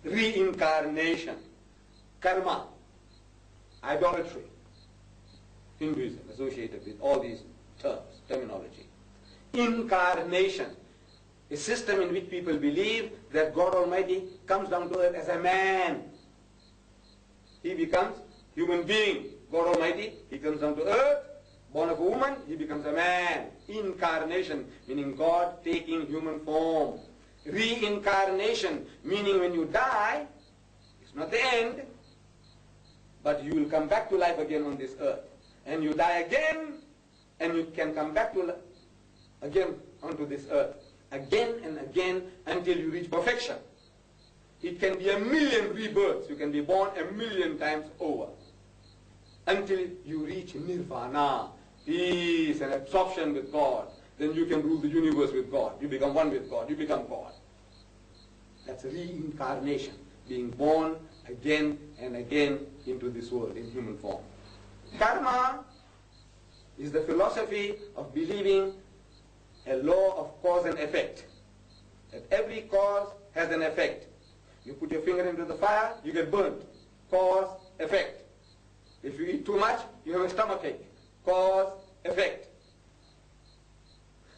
reincarnation, karma, idolatry, Hinduism associated with all these terms, terminology. Incarnation, a system in which people believe that God Almighty comes down to earth as a man. He becomes human being. God Almighty, He comes down to earth, born of a woman, He becomes a man. Incarnation, meaning God taking human form. Reincarnation, meaning when you die, it's not the end, but you will come back to life again on this earth. And you die again, and you can come back to again onto this earth, again and again until you reach perfection. It can be 1,000,000 rebirths. You can be born 1,000,000 times over until you reach nirvana, peace and absorption with God. Then you can rule the universe with God. You become one with God. You become God. That's reincarnation, being born again and again into this world in human form. Karma is the philosophy of believing a law of cause and effect. That every cause has an effect. You put your finger into the fire, you get burnt. Cause, effect. If you eat too much, you have a stomachache. Cause, effect.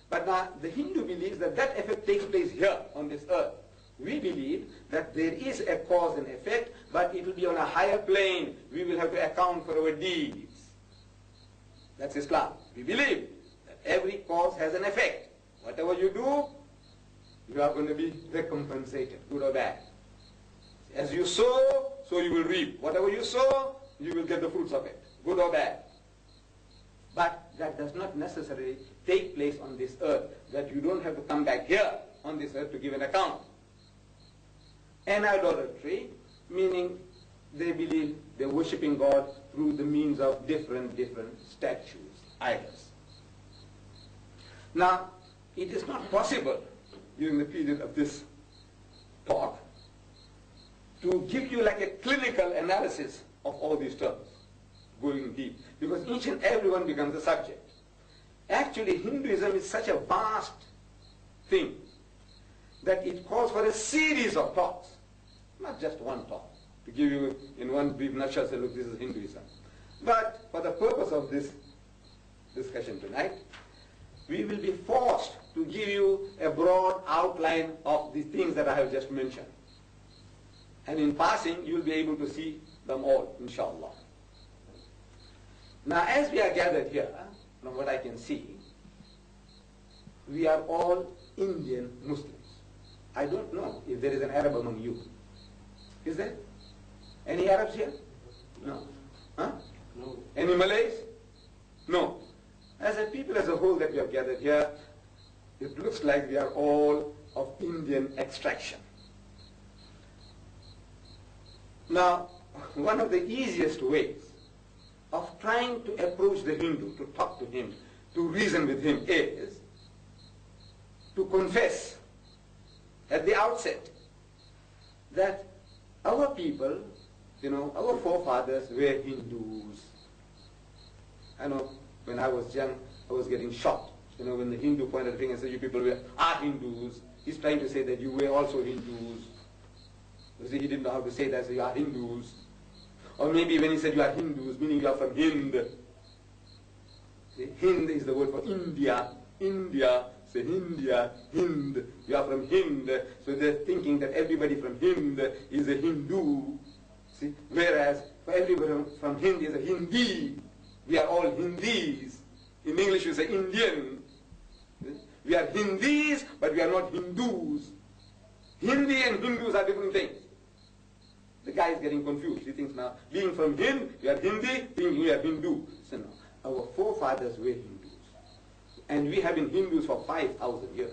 But now the Hindu believes that that effect takes place here on this earth. We believe that there is a cause and effect, but it will be on a higher plane. We will have to account for our deeds. That's Islam. We believe that every cause has an effect. Whatever you do, you are going to be recompensated, good or bad. As you sow, so you will reap. Whatever you sow, you will get the fruits of it, good or bad. But that does not necessarily take place on this earth, that you don't have to come back here on this earth to give an account. And idolatry, meaning they believe they're worshipping God through the means of different statues, idols. Now, it is not possible during the period of this talk to give you like a clinical analysis of all these terms, going deep, because each and every one becomes a subject. Actually, Hinduism is such a vast thing that it calls for a series of talks, not just one talk, to give you in one brief nutshell, say, look, this is Hinduism. But for the purpose of this discussion tonight, we will be forced to give you a broad outline of the things that I have just mentioned. And in passing, you will be able to see them all, inshallah. Now, as we are gathered here, from what I can see, we are all Indian Muslims. I don't know if there is an Arab among you. Is there? Any Arabs here? No. Huh? No. Any Malays? No. As a people as a whole that we have gathered here, it looks like we are all of Indian extraction. Now, one of the easiest ways of trying to approach the Hindu, to talk to him, to reason with him, is to confess at the outset that our people, our forefathers were Hindus. I know when I was young, I was getting shocked. When the Hindu pointed a finger and said, you people are Hindus, he's trying to say that you were also Hindus. You see, he didn't know how to say that, so you are Hindus. Or maybe when he said you are Hindus, meaning you are from Hind. See, Hind is the word for India. India, say India, Hind. You are from Hind. So they're thinking that everybody from Hind is a Hindu. See, whereas for everybody from Hind is a Hindi. We are all Hindis. In English you say Indian. We are Hindis, but we are not Hindus. Hindi and Hindus are different things. The guy is getting confused. He thinks now, being from Hind, we are Hindi, thinking we are Hindu. So no, our forefathers were Hindus. And we have been Hindus for 5,000 years.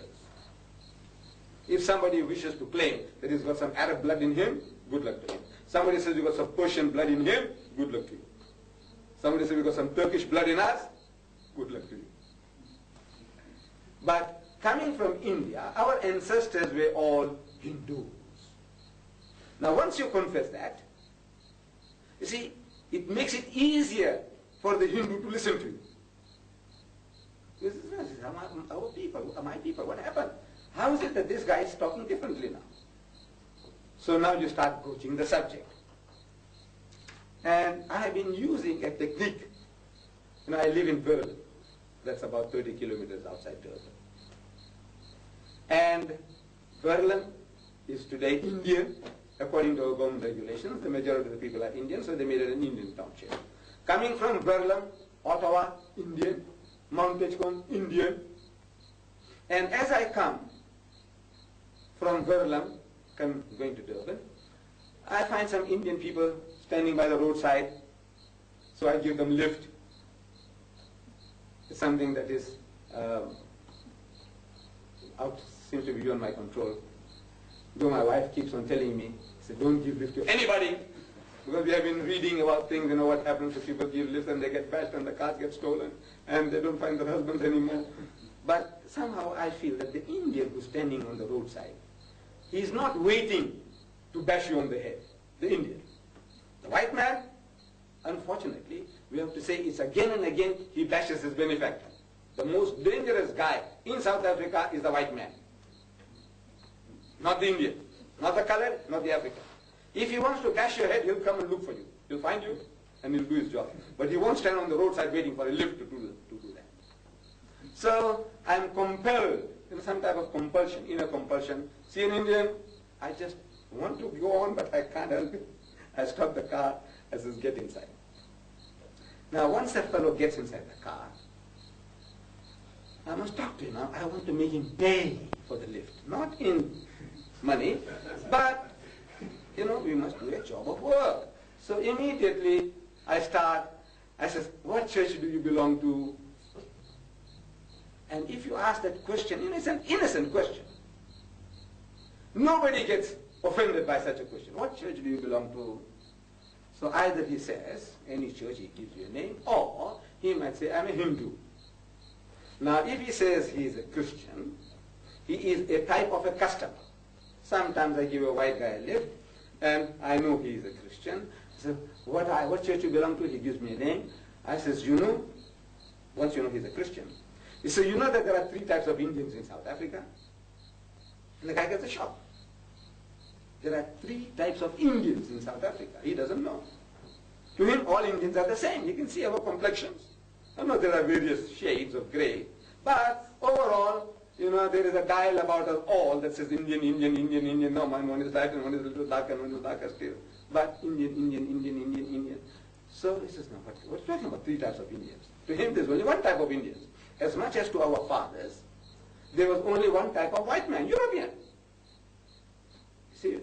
If somebody wishes to claim that he's got some Arab blood in him, good luck to him. Somebody says you've got some Persian blood in him, good luck to you. Somebody says we've got some Turkish blood in us, good luck to you. But coming from India, our ancestors were all Hindus. Now once you confess that, you see, it makes it easier for the Hindu to listen to you. This is our people, my people, what happened? How is it that this guy is talking differently now? So now you start broaching the subject. And I have been using a technique. You know, I live in Berlin. That's about 30 kilometers outside Durban. And Berlin is today Indian, according to our government regulations. The majority of the people are Indian, so they made it an Indian township. Coming from Berlin, Ottawa, Indian, Mount Edgecombe, Indian. And as I come from Berlin, going to Durban, I find some Indian people standing by the roadside, so I give them lift. It's something that is seems to be beyond my control. Though my wife keeps on telling me, say, don't give lift to anybody, because we have been reading about things, you know, what happens if people give lifts and they get bashed and the cars get stolen and they don't find their husbands anymore. But somehow I feel that the Indian who's standing on the roadside, he's not waiting to bash you on the head, the Indian. The white man, unfortunately, we have to say it's again and again he bashes his benefactor. The most dangerous guy in South Africa is the white man. Not the Indian, not the colored, not the African. If he wants to bash your head, he'll come and look for you. He'll find you and he'll do his job. But he won't stand on the roadside waiting for a lift to do that. So I'm compelled, in some type of compulsion, inner compulsion. See an Indian, I just want to go on, but I can't help it. I stop the car as I get inside. Now once that fellow gets inside the car, I must talk to him. I want to make him pay for the lift. Not in money, but, you know, we must do a job of work. So immediately I says, what church do you belong to? And if you ask that question, it's an innocent question. Nobody gets offended by such a question. What church do you belong to? So either he says, any church, he gives you a name, or he might say, I'm a Hindu. Now if he says he is a Christian, he is a type of a customer. Sometimes I give a white guy a lift, and I know he is a Christian. So what church you belong to? He gives me a name. I says, you know, once you know he's a Christian. He says, you know that there are 3 types of Indians in South Africa? And the guy gets a shock. There are 3 types of Indians in South Africa. He doesn't know. To him, all Indians are the same. You can see our complexions. I know there are various shades of grey, but overall, you know, there is a dial about us all that says Indian, Indian, Indian, Indian. No, one is light and one is a little darker and one is darker still. But Indian, Indian, Indian, Indian, Indian. So he says, no, but we're talking about 3 types of Indians. To him, there's only 1 type of Indians. As much as to our fathers, there was only 1 type of white man, European. See,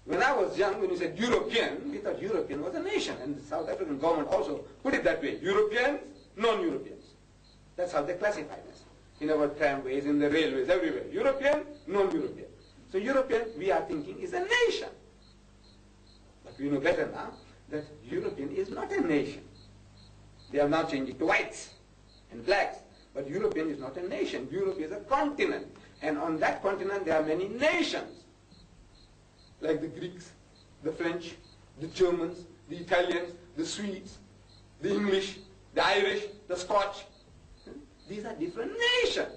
when I was young, when you said European, we thought European was a nation, and the South African government also put it that way. Europeans, non-Europeans. That's how they classified us. In our tramways, in the railways, everywhere. European, non-European. So European, we are thinking, is a nation. But we know better now that European is not a nation. They are now changing to whites and blacks. But European is not a nation. Europe is a continent. And on that continent there are many nations. Like the Greeks, the French, the Germans, the Italians, the Swedes, the English, the Irish, the Scotch. These are different nations.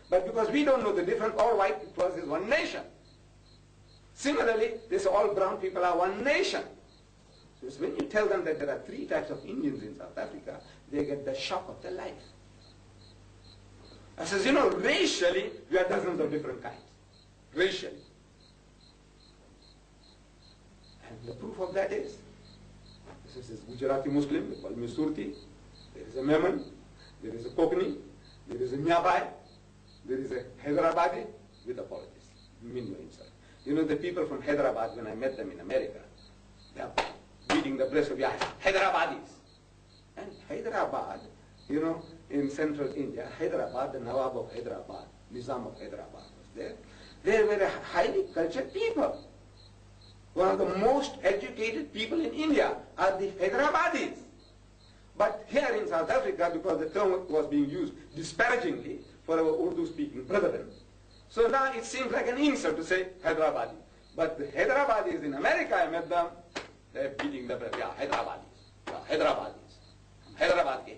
But because we don't know the difference, all white people is one nation. Similarly, they say all brown people are one nation. So when you tell them that there are 3 types of Indians in South Africa, they get the shock of their life. I says, you know, racially, we are dozens of different kinds. Racially. And the proof of that is, this is Gujarati Muslim, they call me Surti. There is a Memon, there is a Kokni, there is a Nyabai, there is a Hyderabadi with apologies. Mean no insult. You know, the people from Hyderabad, when I met them in America, they are beating the breast of Hyderabadis. And Hyderabad, you know, in central India, Hyderabad, the Nawab of Hyderabad, Nizam of Hyderabad was there. They were a highly cultured people. One of the most educated people in India are the Hyderabadis. But here in South Africa, because the term was being used disparagingly for our Urdu-speaking brethren, so now it seems like an insult to say Hyderabadi. But the Hyderabadis in America, I met them, they're beating the breath. Yeah, Hyderabadis. Yeah, Hyderabadis. Hyderabad ke.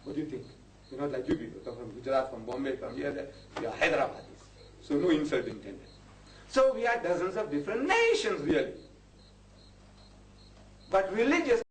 What do you think? You're not like you people, come from Gujarat, from Bombay, from here, they are Hyderabadis. So no insult intended. So we are dozens of different nations really. But religious